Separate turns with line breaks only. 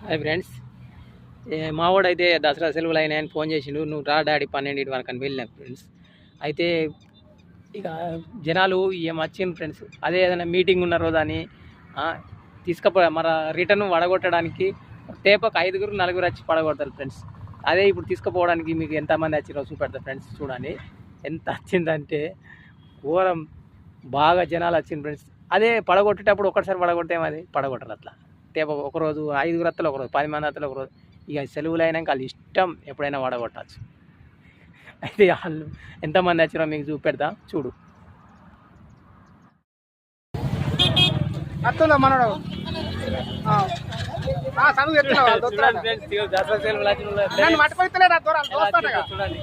Hi friends, మావాడైతే Dasara సెలవులు అయినాయని phone చేసిండు. నువ్వు రా డాడీ 12 వరకు అని వెళ్ళినా ఫ్రెండ్స్. అయితే ఇక జనాలు ఏం వచ్చింది ఫ్రెండ్స్, అదే ఏదైనా మీటింగ్ ఉన్న రోజు అని మన రిటర్న్ వడగొట్టడానికి తేపకు 5-4 వచ్చి పడగొడతారు ఫ్రెండ్స్. అదే ఇప్పుడు తీసుకుపోవడానికి మీకు ఎంతమంది వచ్చిరో చూపెడతారు ఫ్రెండ్స్. చూడండి ఎంత వచ్చిందంటే ఘోరం, బాగా జనాలు వచ్చింది ఫ్రెండ్స్. అదే పడగొట్టేటప్పుడు ఒకటిసారి పడగొడితే అది పడగొట్టరు. అట్లా తేప ఒకరోజు 5 రత్తలు, ఒకరోజు 10 మంది రత్తలు, ఒకరోజు ఇక సెలవులు అయినాక వాళ్ళు ఇష్టం ఎప్పుడైనా వడగొట్టచ్చు. అయితే వాళ్ళు ఎంతమంది వచ్చిరో మీకు చూపెడతా చూడు.
మనోడు
దసరా సెలవులు చూడండి.